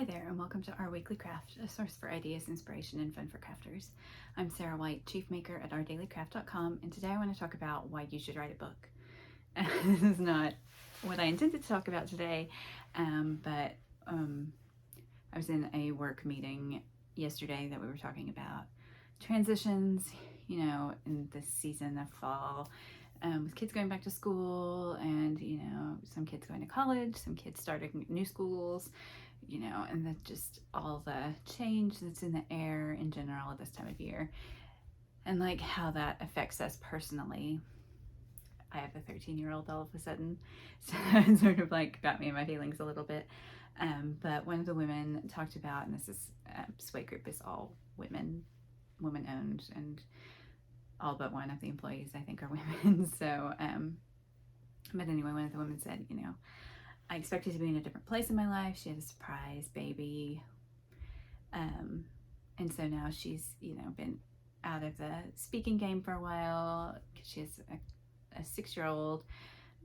Hi there, and welcome to Our Weekly Craft, a source for ideas, inspiration, and fun for crafters. I'm Sarah White, Chief Maker at OurDailyCraft.com, and today I want to talk about why you should write a book. This is not what I intended to talk about today, but I was in a work meeting yesterday that we were talking about transitions, in this season of fall, with kids going back to school and, some kids going to college, some kids starting new schools, and then just all the change that's in the air in general at this time of year, and like how that affects us personally. I have a 13-year-old all of a sudden, so it sort of like got me in my feelings a little bit. But one of the women talked about, and this is Sway Group is all women owned, and all but one of the employees I think are women. So, but anyway, one of the women said, I expected to be in a different place in my life. She had a surprise baby. And so now she's, been out of the speaking game for a while because she has a 6-year-old.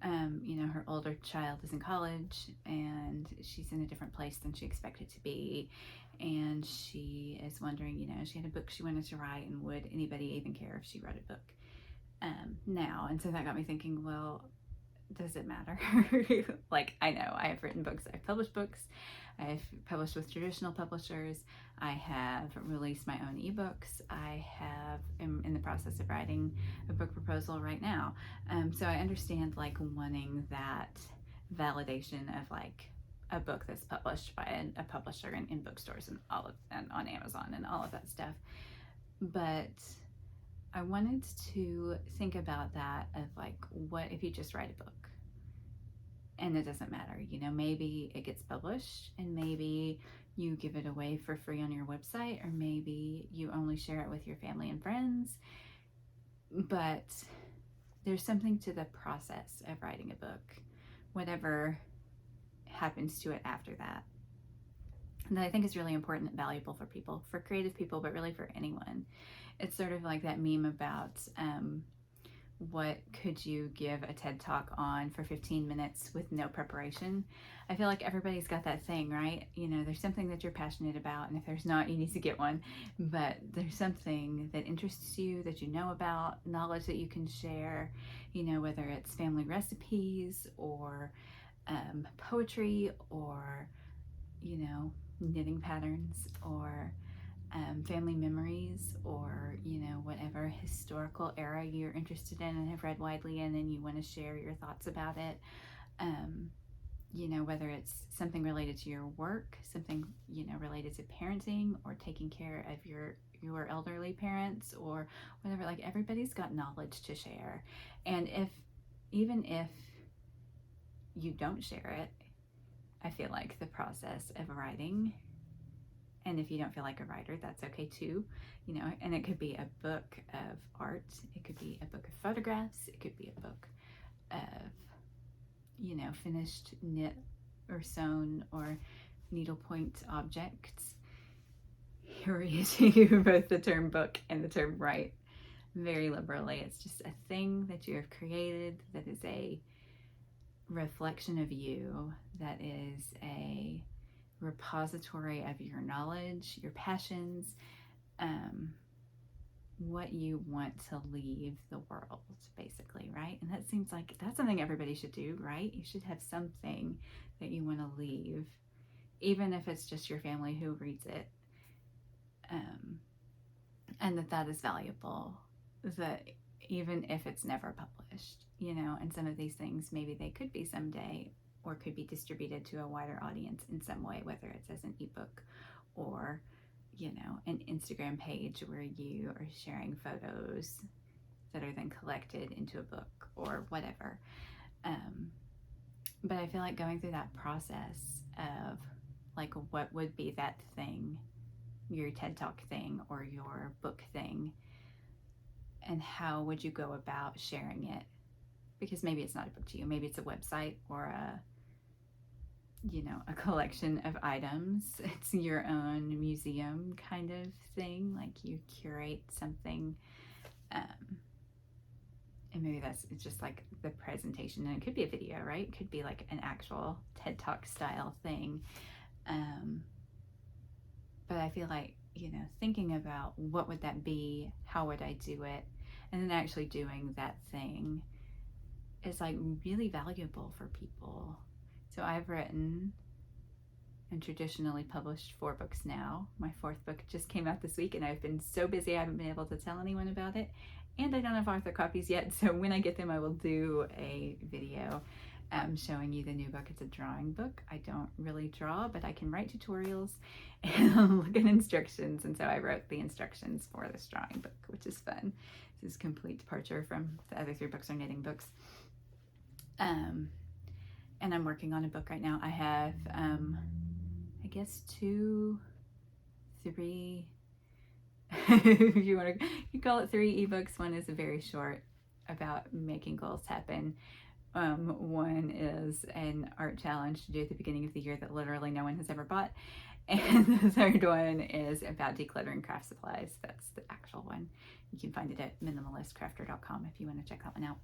Her older child is in college and she's in a different place than she expected to be. And she is wondering, she had a book she wanted to write, and would anybody even care if she wrote a book now? And so that got me thinking, well, does it matter? Like, I know I have written books, I've published books, I've published with traditional publishers, I have released my own ebooks, am in the process of writing a book proposal right now. So I understand like wanting that validation of like a book that's published by a publisher and in bookstores and and on Amazon and all of that stuff. But I wanted to think about that of like, what if you just write a book and it doesn't matter, maybe it gets published and maybe you give it away for free on your website, or maybe you only share it with your family and friends. But there's something to the process of writing a book, whatever happens to it after that I think is really important and valuable for people, for creative people, but really for anyone. It's sort of like that meme about what could you give a TED Talk on for 15 minutes with no preparation? I feel like everybody's got that thing, right? There's something that you're passionate about, and if there's not, you need to get one. But there's something that interests you, that you know about, knowledge that you can share, whether it's family recipes or poetry or, knitting patterns or family memories, or whatever historical era you're interested in and have read widely in, and you want to share your thoughts about it. Whether it's something related to your work, something related to parenting or taking care of your elderly parents, or whatever. Like, everybody's got knowledge to share, and even if you don't share it, I feel like the process of writing, and if you don't feel like a writer, that's okay too, and it could be a book of art, it could be a book of photographs, it could be a book of, finished knit or sewn or needlepoint objects. Here we use both the term book and the term write very liberally. It's just a thing that you have created that is a reflection of you, that is a repository of your knowledge, your passions, what you want to leave the world, basically, right? And that seems like that's something everybody should do, right? You should have something that you want to leave, even if it's just your family who reads it, and that is valuable, that even if it's never published, and some of these things, maybe they could be someday, or could be distributed to a wider audience in some way, whether it's as an ebook or, an Instagram page where you are sharing photos that are then collected into a book or whatever. But I feel like going through that process of like, what would be that thing, your TED Talk thing or your book thing, and how would you go about sharing it? Because maybe it's not a book to you, maybe it's a website or a collection of items. It's your own museum kind of thing, like you curate something, and maybe it's just like the presentation, and it could be a video, right? It could be like an actual TED Talk style thing, I feel like, thinking about what would that be, how would I do it, and then actually doing that thing is like really valuable for people. So I've written and traditionally published 4 books now. My 4th book just came out this week, and I've been so busy I haven't been able to tell anyone about it. And I don't have author copies yet, so when I get them, I will do a video showing you the new book. It's a drawing book. I don't really draw, but I can write tutorials and look at instructions, and so I wrote the instructions for this drawing book, which is fun. This is a complete departure from the other 3 books are knitting books. And I'm working on a book right now. I have, I guess 2, 3, if you want to, you call it 3 ebooks. One is a very short about making goals happen. One is an art challenge to do at the beginning of the year that literally no one has ever bought. And the 3rd one is about decluttering craft supplies. That's the actual one. You can find it at minimalistcrafter.com if you want to check that one out.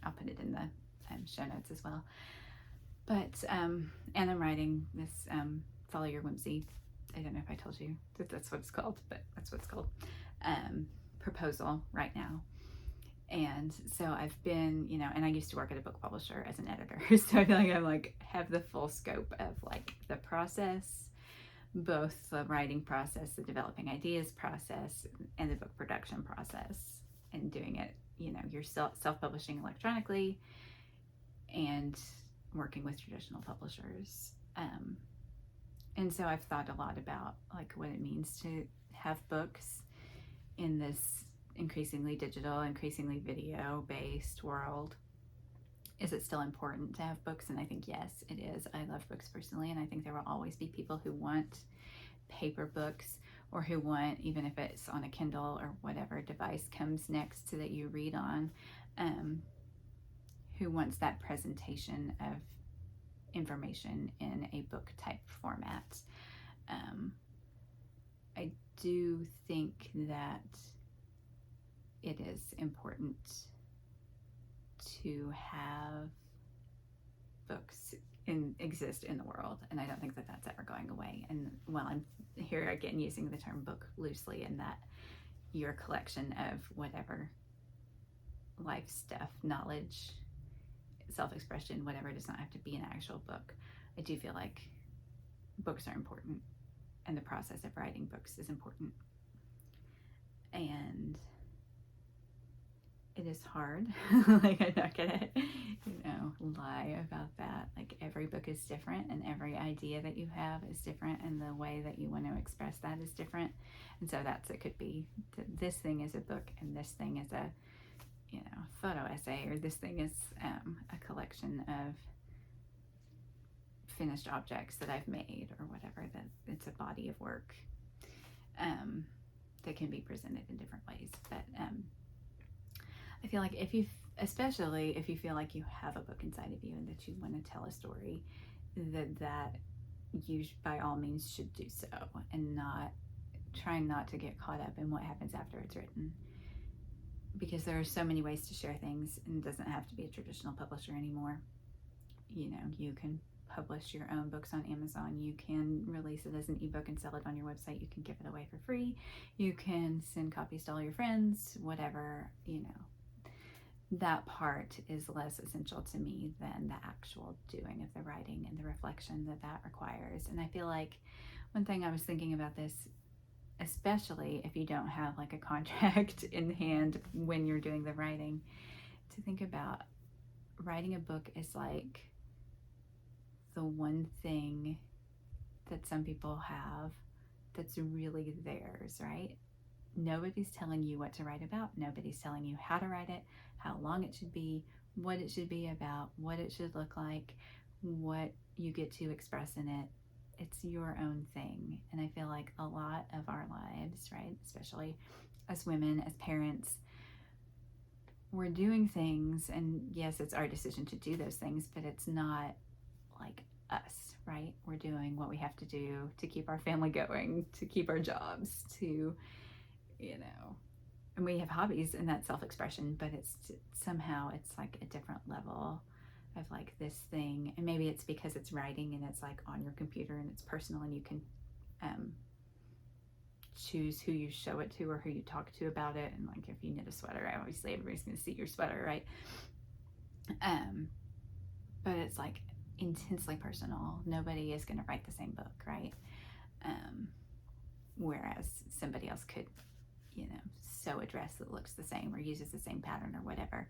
I'll put it in the show notes as well. But, and I'm writing this Follow Your Whimsy. I don't know if I told you that that's what it's called, but that's what it's called. Proposal right now. And so I've been, and I used to work at a book publisher as an editor. So I feel like I'm have the full scope of the process, both the writing process, the developing ideas process, and the book production process, and doing it, you're self-publishing electronically and working with traditional publishers. And so I've thought a lot about what it means to have books in this increasingly digital, increasingly video based world. Is it still important to have books? And I think yes, it is. I love books personally, and I think there will always be people who want paper books, or who want, even if it's on a Kindle or whatever device comes next to that you read on, who wants that presentation of information in a book type format. I do think that it is important to have books exist in the world, and I don't think that that's ever going away. And while I'm here again using the term book loosely, in that your collection of whatever life stuff, knowledge, self-expression, whatever, it does not have to be an actual book. I do feel like books are important, and the process of writing books is important. And it is hard. I'm not gonna, lie about that. Every book is different, and every idea that you have is different, and the way that you want to express that is different. And so it could be this thing is a book, and this thing is a photo essay, or this thing is a collection of finished objects that I've made, or whatever, that it's a body of work that can be presented in different ways. But I feel like especially if you feel like you have a book inside of you and that you want to tell a story, that you by all means should do so, and trying not to get caught up in what happens after it's written. Because there are so many ways to share things, and it doesn't have to be a traditional publisher anymore. You can publish your own books on Amazon. You can release it as an ebook and sell it on your website. You can give it away for free. You can send copies to all your friends, whatever, That part is less essential to me than the actual doing of the writing and the reflection that requires. And I feel like one thing I was thinking about this, especially if you don't have a contract in hand when you're doing the writing, to think about writing a book is the one thing that some people have that's really theirs, right? Nobody's telling you what to write about. Nobody's telling you how to write it, how long it should be, what it should be about, what it should look like, what you get to express in it. It's your own thing. And I feel like a lot of our lives, right, especially as women, as parents, we're doing things, and yes, it's our decision to do those things, but it's not us, right? We're doing what we have to do to keep our family going, to keep our jobs, to, and we have hobbies and that self-expression, but it's somehow it's a different level of this thing. And maybe it's because it's writing and it's on your computer and it's personal, and you can choose who you show it to or who you talk to about it. And like if you knit a sweater, obviously everybody's going to see your sweater, right? But it's like intensely personal. Nobody is going to write the same book, right? Whereas somebody else could, sew a dress that looks the same or uses the same pattern or whatever.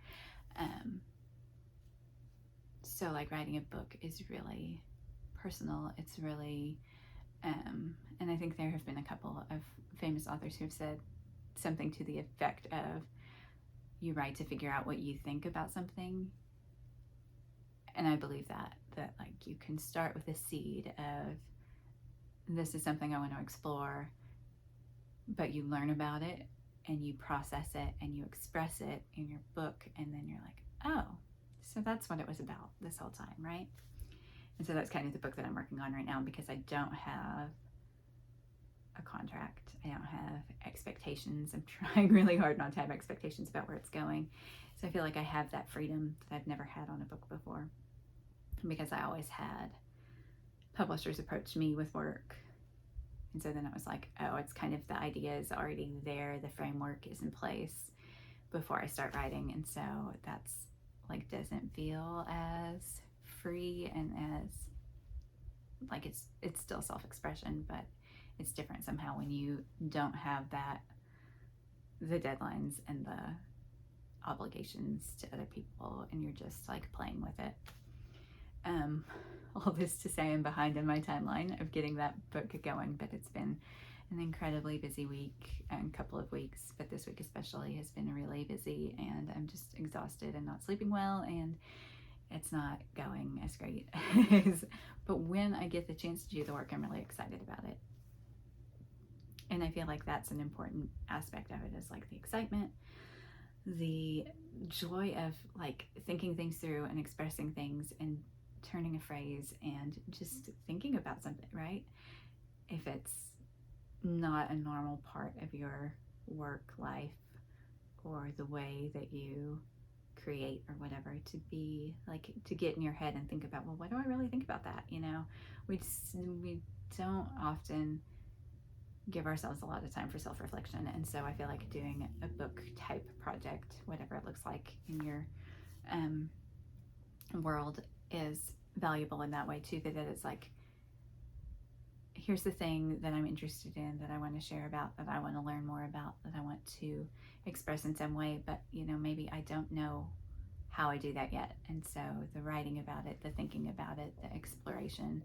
So like writing a book is really personal. It's really, and I think there have been a couple of famous authors who have said something to the effect of, you write to figure out what you think about something. And I believe that like you can start with a seed of, this is something I want to explore, but you learn about it and you process it and you express it in your book, and then you're like, oh, so that's what it was about this whole time, right? And so that's kind of the book that I'm working on right now, because I don't have a contract. I don't have expectations. I'm trying really hard not to have expectations about where it's going. So I feel like I have that freedom that I've never had on a book before, because I always had publishers approach me with work. And so then it was like, oh, it's kind of, the idea is already there, the framework is in place before I start writing. And so that's like, doesn't feel as free and as like, it's still self-expression, but it's different somehow when you don't have the deadlines and the obligations to other people, and you're just like playing with it. All this to say, I'm behind in my timeline of getting that book going, but it's been an incredibly busy week and couple of weeks, but this week especially has been really busy, and I'm just exhausted and not sleeping well, and it's not going as great. But when I get the chance to do the work, I'm really excited about it. And I feel like that's an important aspect of it, is like the excitement, the joy of like thinking things through and expressing things and turning a phrase and just thinking about something, right? If it's not a normal part of your work life or the way that you create or whatever, to be like, to get in your head and think about, well, what do I really think about that? We don't often give ourselves a lot of time for self-reflection. And so I feel like doing a book type project, whatever it looks like in your world, is valuable in that way too, that it's like, here's the thing that I'm interested in, that I want to share about, that I want to learn more about, that I want to express in some way, but maybe I don't know how I do that yet. And so the writing about it, the thinking about it, the exploration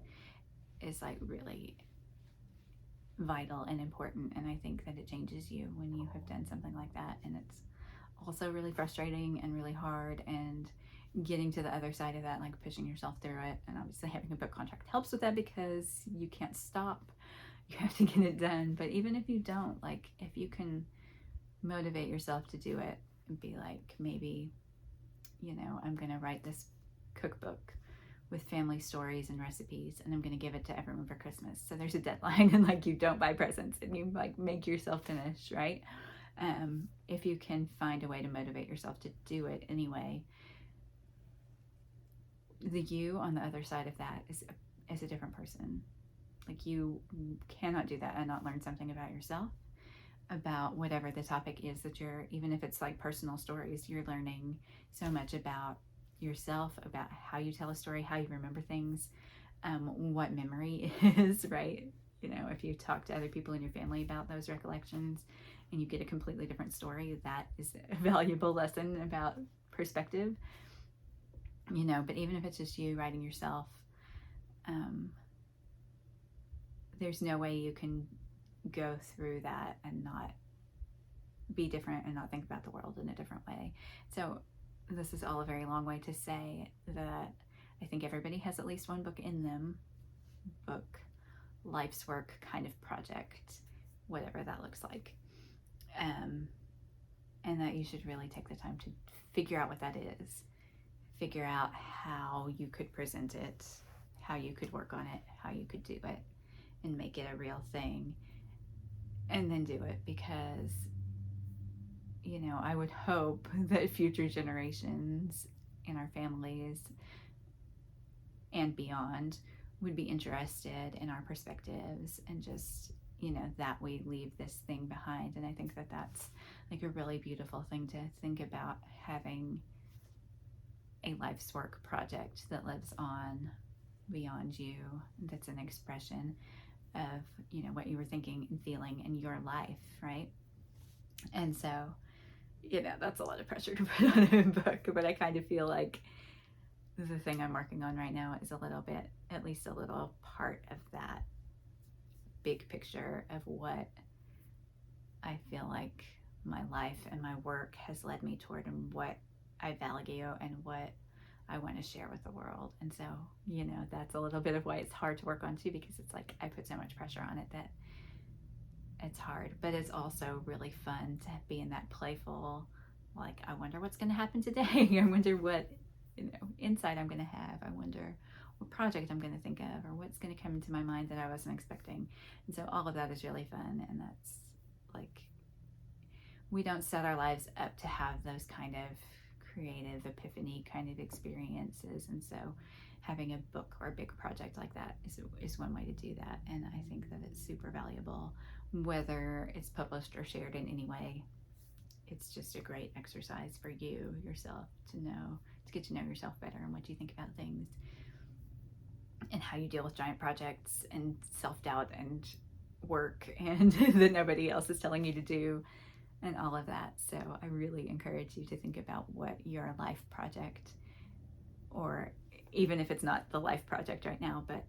is like really vital and important. And I think that it changes you when you have done something like that. And it's also really frustrating and really hard, and getting to the other side of that, like pushing yourself through it. And obviously having a book contract helps with that, because you can't stop, you have to get it done. But even if you don't, like if you can motivate yourself to do it and be like, maybe, I'm gonna write this cookbook with family stories and recipes, and I'm gonna give it to everyone for Christmas. So there's a deadline, and like you don't buy presents, and you like make yourself finish, right? If you can find a way to motivate yourself to do it anyway, the you on the other side of that is a different person. Like you cannot do that and not learn something about yourself, about whatever the topic is that you're, even if it's like personal stories, you're learning so much about yourself, about how you tell a story, how you remember things, what memory is, right? If you talk to other people in your family about those recollections and you get a completely different story, that is a valuable lesson about perspective. But even if it's just you writing yourself, there's no way you can go through that and not be different and not think about the world in a different way. So this is all a very long way to say that I think everybody has at least one book in them, book, life's work kind of project, whatever that looks like. And that you should really take the time to figure out what that is, figure out how you could present it, how you could work on it, how you could do it and make it a real thing, and then do it. Because I would hope that future generations in our families and beyond would be interested in our perspectives and just that we leave this thing behind. And I think that that's like a really beautiful thing to think about, having a life's work project that lives on beyond you, that's an expression of, what you were thinking and feeling in your life, right? And so, that's a lot of pressure to put on a book, but I kind of feel like the thing I'm working on right now is a little bit, at least a little part of that big picture of what I feel like my life and my work has led me toward, and what I value and what I want to share with the world. And so, that's a little bit of why it's hard to work on too, because it's like I put so much pressure on it that it's hard. But it's also really fun to be in that playful, like, I wonder what's going to happen today. I wonder what, insight I'm going to have. I wonder what project I'm going to think of, or what's going to come into my mind that I wasn't expecting. And so all of that is really fun. And that's like, we don't set our lives up to have those kind of creative epiphany kind of experiences. And so having a book or a big project like that is one way to do that. And I think that it's super valuable, whether it's published or shared in any way. It's just a great exercise for you yourself to get to know yourself better, and what you think about things, and how you deal with giant projects and self-doubt and work and that nobody else is telling you to do, and all of that. So I really encourage you to think about what your life project, or even if it's not the life project right now, but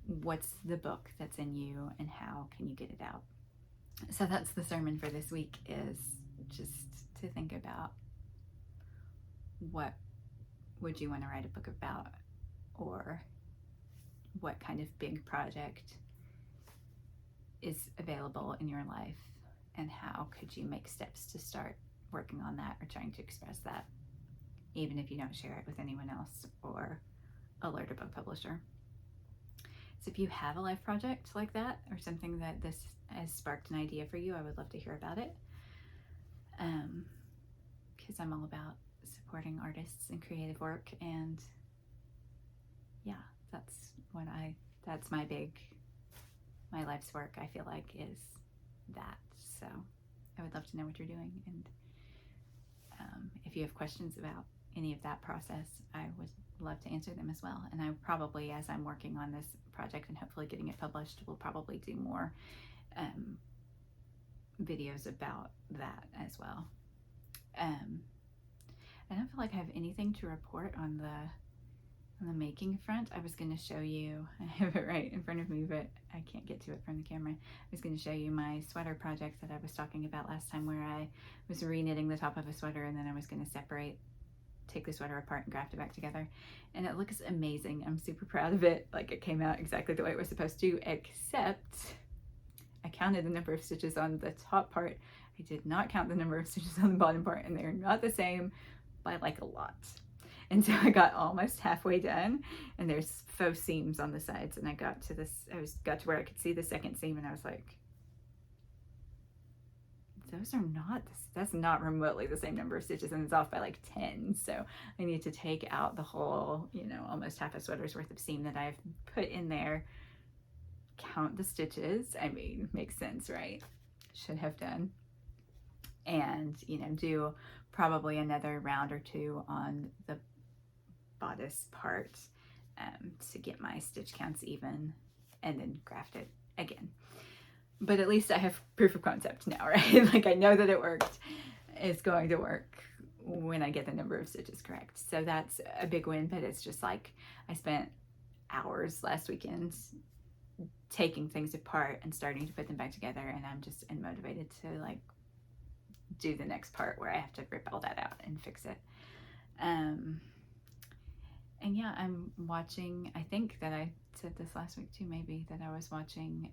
what's the book that's in you, and how can you get it out? So that's the sermon for this week, is just to think about, what would you want to write a book about, or what kind of big project is available in your life, and how could you make steps to start working on that, or trying to express that, even if you don't share it with anyone else or alert a book publisher. So if you have a life project like that, or something that this has sparked an idea for you, I would love to hear about it, because I'm all about supporting artists and creative work. And yeah, that's my life's work, I feel like, is that. So I would love to know what you're doing. And if you have questions about any of that process, I would love to answer them as well. And I probably, as I'm working on this project and hopefully getting it published, will probably do more videos about that as well. I don't feel like I have anything to report on the making front. I was going to show you, I have it right in front of me, but I can't get to it from the camera. I was going to show you my sweater project that I was talking about last time, where I was re-knitting the top of a sweater, and then I was going to take the sweater apart and graft it back together. And it looks amazing. I'm super proud of it. Like, it came out exactly the way it was supposed to, except I counted the number of stitches on the top part. I did not count the number of stitches on the bottom part, and they're not the same by like a lot. And so I got almost halfway done, and there's faux seams on the sides, and I got to where I could see the second seam, and I was like, that's not remotely the same number of stitches, and it's off by like 10. So I need to take out the whole, almost half a sweater's worth of seam that I've put in there, count the stitches. I mean, makes sense, right? Should have done. And, do probably another round or two on the bodice part to get my stitch counts even, and then graft it again. But at least I have proof of concept now, right? Like, I know that it worked. It's going to work when I get the number of stitches correct. So that's a big win. But it's just like, I spent hours last weekend taking things apart and starting to put them back together, and I'm just unmotivated to like do the next part where I have to rip all that out and fix it. And yeah, I'm watching, I think that I said this last week too, maybe, that I was watching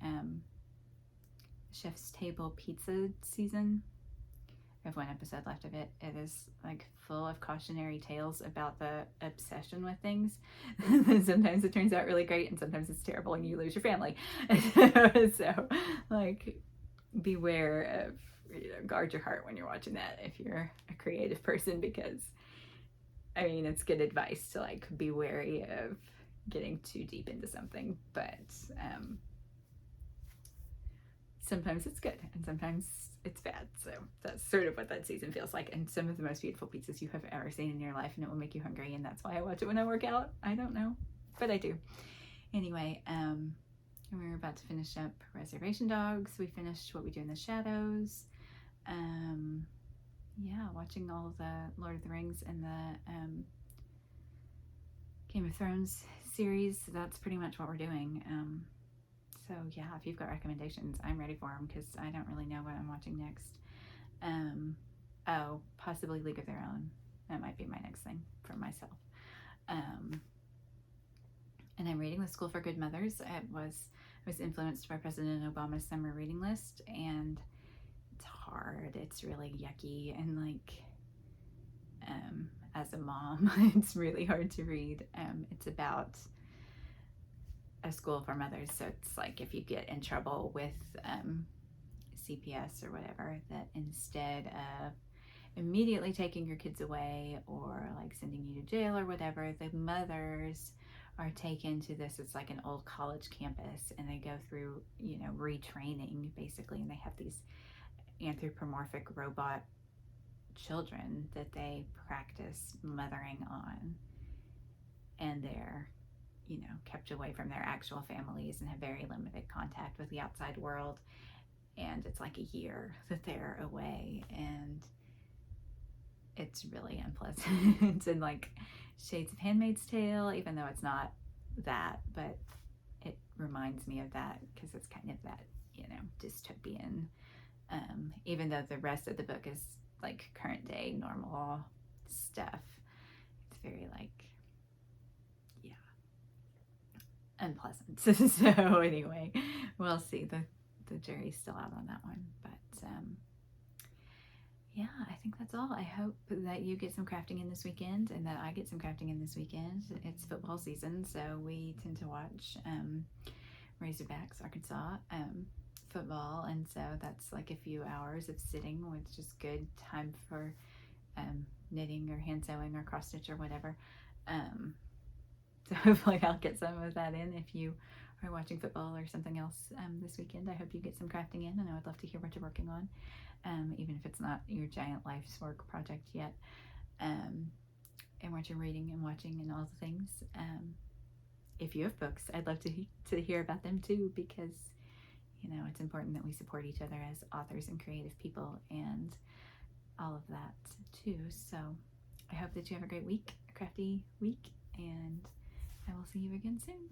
Chef's Table Pizza season. I have one episode left of it. It is like full of cautionary tales about the obsession with things. Sometimes it turns out really great, and sometimes it's terrible and you lose your family. So like, beware of, guard your heart when you're watching that if you're a creative person, because I mean, it's good advice to like be wary of getting too deep into something. But sometimes it's good and sometimes it's bad. So that's sort of what that season feels like. And some of the most beautiful pizzas you have ever seen in your life, and it will make you hungry. And that's why I watch it when I work out. I don't know, but I do. Anyway, we're about to finish up Reservation Dogs. We finished What We Do in the Shadows. Yeah, watching all the Lord of the Rings and the Game of Thrones series. That's pretty much what we're doing. So yeah, if you've got recommendations, I'm ready for them because I don't really know what I'm watching next. Oh, possibly League of Their Own. That might be my next thing for myself. And I'm reading The School for Good Mothers. I was influenced by President Obama's summer reading list, and it's hard. It's really yucky, and like, as a mom, it's really hard to read. It's about a school for mothers, so it's like if you get in trouble with CPS or whatever, that instead of immediately taking your kids away or like sending you to jail or whatever, the mothers are taken to this, it's like an old college campus, and they go through, you know, retraining basically, and they have these anthropomorphic robot children that they practice mothering on, and they're, you know, kept away from their actual families and have very limited contact with the outside world. And it's like a year that they're away, and it's really unpleasant. And like shades of Handmaid's Tale, even though it's not that, but it reminds me of that because it's kind of that, you know, dystopian, even though the rest of the book is like current day normal stuff. It's very like, yeah, unpleasant. So anyway, we'll see. The jury's still out on that one, but yeah, I think that's all. I hope that you get some crafting in this weekend and that I get some crafting in this weekend. It's football season, so we tend to watch Razorbacks, Arkansas football, and so that's like a few hours of sitting, which is good time for knitting or hand sewing or cross stitch or whatever. So hopefully I'll get some of that in. If you are watching football or something else this weekend, I hope you get some crafting in, and I would love to hear what you're working on, even if it's not your giant life's work project yet, and what you're reading and watching and all the things. If you have books, I'd love to hear about them too, because, you know, it's important that we support each other as authors and creative people and all of that too. So I hope that you have a great week, a crafty week, and I will see you again soon.